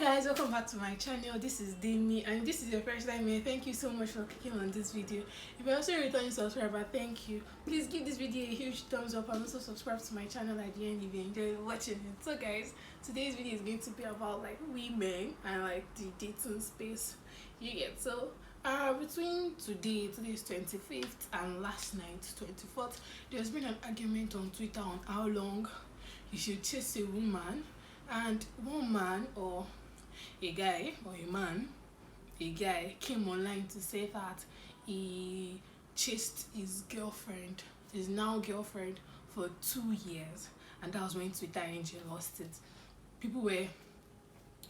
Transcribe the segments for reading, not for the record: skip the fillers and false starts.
Guys, welcome back to my channel. This is Demi, and this is your first time here. Thank you so much for clicking on this video. If you're also a returning subscriber, thank you. Please give this video a huge thumbs up and also subscribe to my channel at the end if you enjoy watching it. So guys, today's video is going to be about like women and like the dating space you get. So between today's 25th, and last night 24th, there's been an argument on Twitter on how long you should chase a woman. And one man, or a guy, or a guy came online to say that he chased his girlfriend, his now girlfriend, for 2 years, and that was when Twitter Angel lost it. People were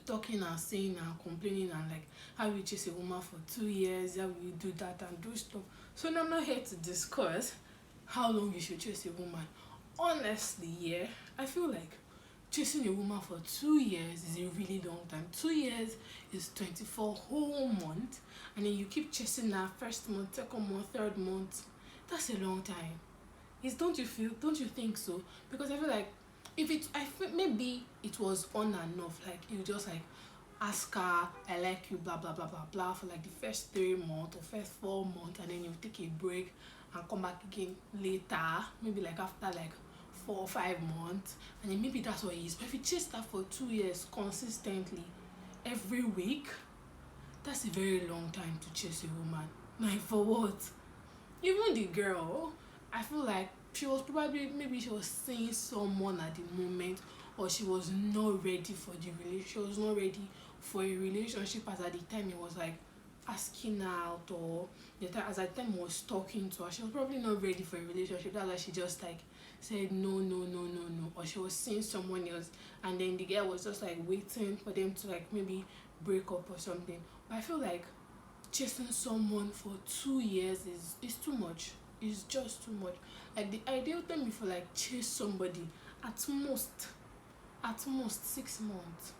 talking and saying and complaining and like, how you chase a woman for 2 years, how you do that and do stuff. So now I'm not here to discuss how long you should chase a woman. Honestly, yeah, I feel like chasing a woman for 2 years is a really long time. 2 years is 24 whole months, and then you keep chasing her first month, second month, third month. That's a long time. Don't you think so? Because I feel like maybe it was on and off, like you just like ask her, I like you, blah blah blah blah blah, for like the first 3 months or first 4 months, and then you take a break and come back again later, maybe like after like 4 or 5 months, and then maybe that's what it is. But if you chase that for 2 years consistently every week, that's a very long time to chase a woman. Like, for what? Even the girl, I feel like she was probably, maybe she was seeing someone at the moment, or she was not ready for the relationship. She was not ready for a relationship as at the time it was like asking out, or as at the time he was talking to her. She was probably not ready for a relationship. That's why she just like said no, or she was seeing someone else, and then the girl was just like waiting for them to like maybe break up or something. But I feel like chasing someone for 2 years is too much. It's just too much. Like, the ideal time for like chase somebody at most 6 months.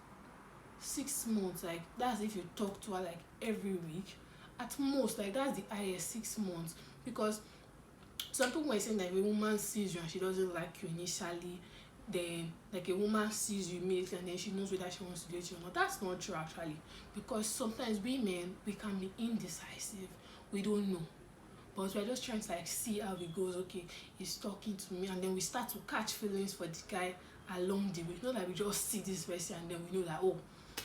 6 months, like that's if you talk to her like every week. At most, like that's the highest, 6 months. Because some people were saying that if a woman sees you and she doesn't like you initially, then like a woman sees you immediately and then she knows whether she wants to date you or not. That's not true actually, because sometimes women, we can be indecisive. We don't know, but we're just trying to like see how it goes. Okay, he's talking to me, and then we start to catch feelings for the guy along the way. Not like we just see this person and then we know that, oh,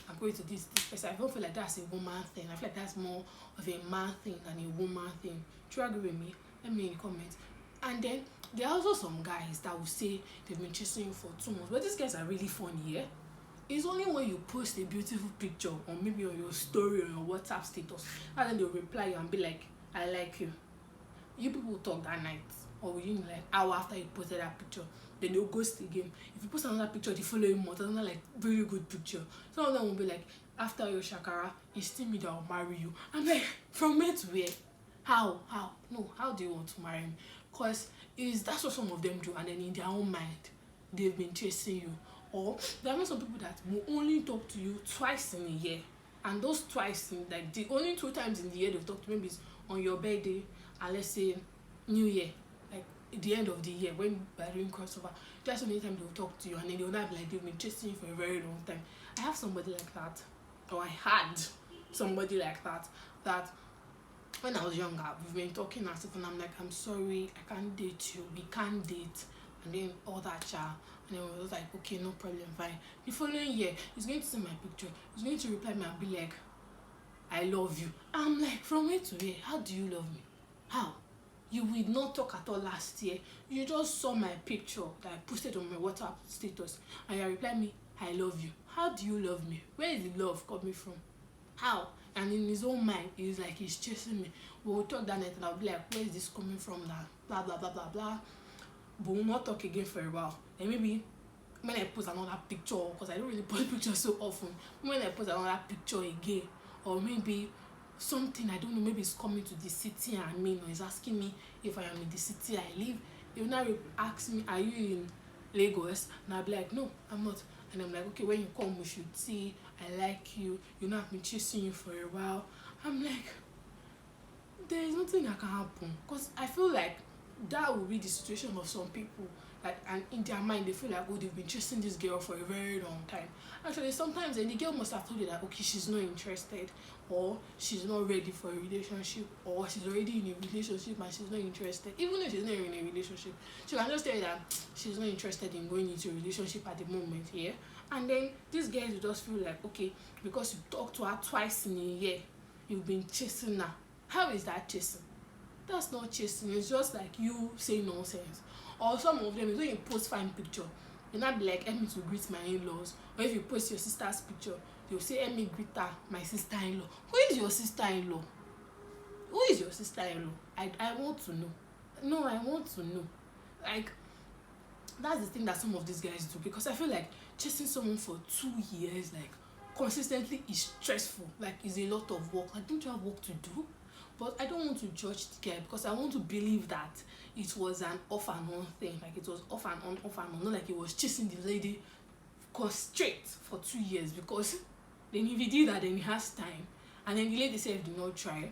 I'm going to this person. I don't feel like that's a woman thing. I feel like that's more of a man thing than a woman thing. Do you agree with me? Let me know in the comments. And then there are also some guys that will say they've been chasing you for 2 months, but these guys are really funny. Yeah, it's only when you post a beautiful picture, or maybe on your story or your WhatsApp status, and then they'll reply you and be like, I like you. You people talk that night, or within like hour after you posted that picture, then they'll ghost again. If you post another picture the following month, another like very good picture, some of them will be like, after your shakara, it's still me that will marry you. I'm like, from where to where? How no, how do you want to marry me? Because that's what some of them do, and then in their own mind they've been chasing you. Or there are some people that will only talk to you twice in a year, and those twice, in like the only 2 times in the year they've talked to, maybe is on your birthday and let's say New Year, like at the end of the year when we're doing crossover. That's the only time they'll talk to you, and then they'll not be like they've been chasing you for a very long time. I have somebody like that, or I had somebody like that, that when I was younger, we've been talking and stuff, and I'm like, I'm sorry, I can't date you, we can't date, and then all that child. And then we was like, okay, no problem, fine. The following year, he's going to see my picture, he's going to reply me and be like, I love you. I'm like, from where to where? How do you love me? How? You will not talk at all last year. You just saw my picture that I posted on my WhatsApp status, and you reply me, I love you. How do you love me? Where is the love coming from? How? And in his own mind, he's like, he's chasing me. We'll talk that night and I'll be like, where is this coming from now? Blah blah blah blah blah. But we'll not talk again for a while. And maybe when I post another picture, because I don't really post pictures so often, when I post another picture again, or maybe something, I don't know, maybe it's coming to the city or he's asking me if I am in the city I live, he will now ask me, are you in Lagos? And I'll be like, no, I'm not. And I'm like, okay, when you come we should see, I like you, you know, I've been chasing you for a while. I'm like, there is nothing that can happen, because I feel like that will be the situation of some people. that, and in their mind they feel like, oh, they've been chasing this girl for a very long time. Actually, sometimes the girl must have told you that, okay, she's not interested, or she's not ready for a relationship, or she's already in a relationship and she's not interested. Even if she's not in a relationship, she can just tell you that she's not interested in going into a relationship at the moment, yeah. And then these guys will just feel like, okay, because you talk to her twice in a year, you've been chasing her. How is that chasing? That's not chasing. It's just like you saying nonsense. Or some of them is when you post fine picture, you'll not be like, help me to greet my in-laws. Or if you post your sister's picture, you'll say, help me greet her, my sister-in-law. Who is your sister-in-law? Who is your sister-in-law? I want to know. No, I want to know. Like, that's the thing that some of these guys do, because I feel like chasing someone for 2 years, like, consistently is stressful. Like, it's a lot of work. Like, don't you have work to do? But I don't want to judge the guy, because I want to believe that it was an off and on thing. Like, it was off and on, off and on. Not like he was chasing the lady straight for 2 years, because then if he did that, then he has time. And then the lady said, do not try.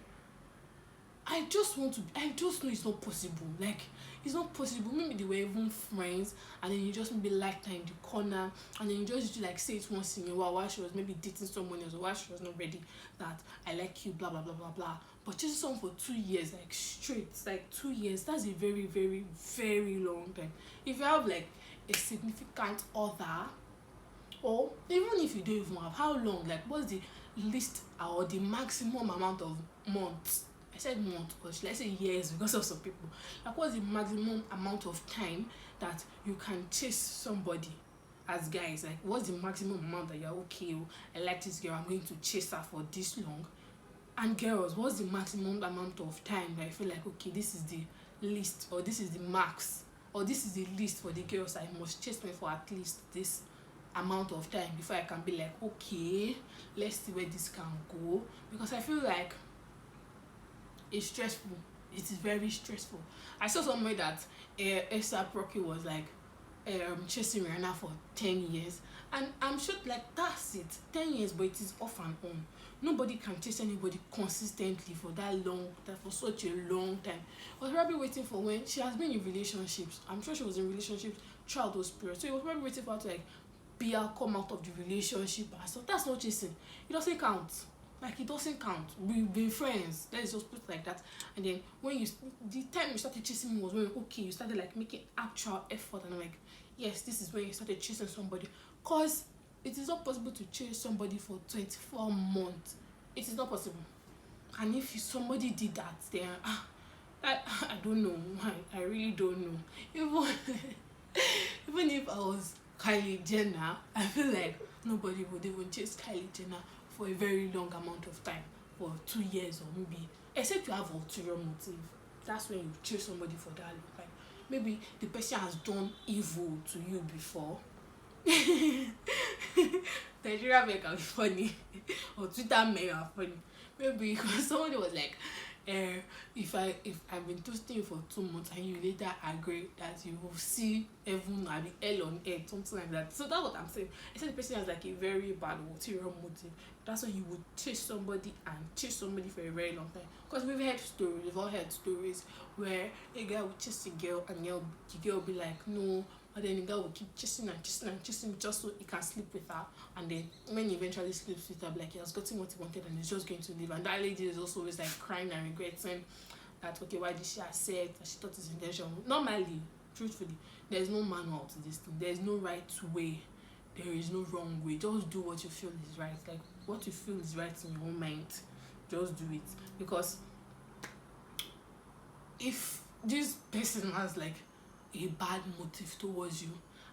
I just know it's not possible. Like, it's not possible. Maybe they were even friends, and then you just maybe liked her in the corner, and then you just like say it once in a while she was maybe dating someone else, or while she was not ready, that I like you, blah blah blah blah blah. But just someone for 2 years, like straight, it's like 2 years. That's a very, very, very long time. If you have like a significant other, or even if you don't even have, how long? Like, what's the least or the maximum amount of months? I said months, but let's say years because of some people. Like, what's the maximum amount of time that you can chase somebody as guys? Like, what's the maximum amount that you're okay, oh, I like this girl, I'm going to chase her for this long? And girls, what's the maximum amount of time that I feel like, okay, this is the least, or this is the max, or this is the least for the girls, I must chase me for at least this amount of time before I can be like, okay, let's see where this can go? Because I feel like it's stressful. It is very stressful. I saw somewhere that Esther Procky was like chasing Rihanna for 10 years, and I'm sure like that's it, 10 years, but it is off and on. Nobody can chase anybody consistently for that long, for such a long time. I was probably waiting for when she has been in relationships. I'm sure she was in relationships throughout those periods, so he was probably waiting for her to like be out, come out of the relationship. So that's not chasing. It doesn't count. Like, it doesn't count. We've been friends. Let's just put it like that. And then when the time you started chasing me was when, okay, you started like making actual effort, and I'm like, yes, this is when you started chasing somebody. Cause it is not possible to chase somebody for 24 months. It is not possible. And if somebody did that, then I don't know. I really don't know. Even if I was Kylie Jenner, I feel like nobody would even chase Kylie Jenner for a very long amount of time, for 2 years, or maybe, except you have ulterior motive. That's when you chase somebody for that long time. Maybe the person has done evil to you before. Nigeria men can be funny, or Twitter men are funny. Maybe because somebody was like, if I've been toasting you for 2 months and you later agree that you will see heaven or be hell on earth, something like that. So that's what I'm saying. I said the person has like a very bad ulterior motive. That's why you would chase somebody for a very long time. Because we've all heard stories where a guy would chase a girl, and the girl will be like, no. But then the guy will keep chasing and chasing just so he can sleep with her. And then when he eventually sleeps with her, like, he has gotten what he wanted and he's just going to leave. And that lady is also always like crying and regretting that, okay, why did she accept that she thought his intention? Normally, truthfully, there is no manual to this thing. There is no right way. There is no wrong way. Just do what you feel is right. Like, what you feel is right in your own mind, just do it. Because if this person has like a bad motive towards you,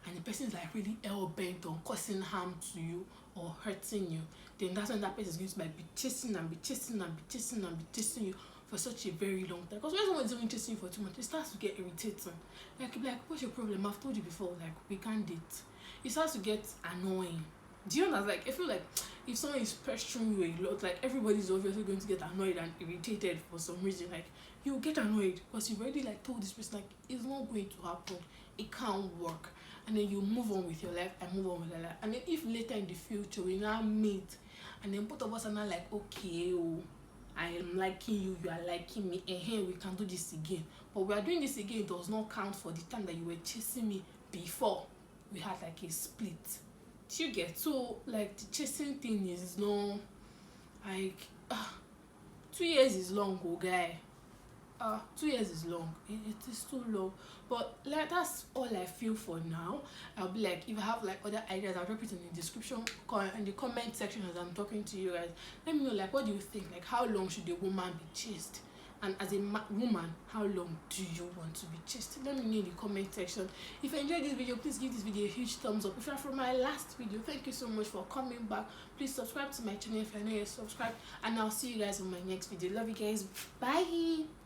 and the person is like really hell-bent on causing harm to you or hurting you, then that's when that person is going to like be chasing you for such a very long time. Because when someone is even chasing you for 2 months, it starts to get irritating. Like, you'll be like, what's your problem? I've told you before, like, we can't date. It starts to get annoying. Do you understand? Like, I feel like if someone is pestering you a lot, like, everybody's obviously going to get annoyed and irritated for some reason. Like, you get annoyed because you've already like told this person like it's not going to happen, it can't work, and then you move on with your life and move on with your life. And then if later in the future we now meet, and then both of us are now like, okay, oh, I am liking you, you are liking me, and here we can do this again. But we are doing this again, it does not count for the time that you were chasing me before we had like a split. Do you get? So like the chasing thing is no, like 2 years is long, oh guy. 2 years is long. It is too long. But like that's all I feel for now. I'll be like, if I have like other ideas, I'll drop it in the description, in the comment section as I'm talking to you guys. Let me know, like, what do you think? Like, how long should a woman be chased? And as a woman, how long do you want to be chased? Let me know in the comment section. If you enjoyed this video, please give this video a huge thumbs up. If you are from my last video, thank you so much for coming back. Please subscribe to my channel if you're not yet subscribed, and I'll see you guys on my next video. Love you guys. Bye.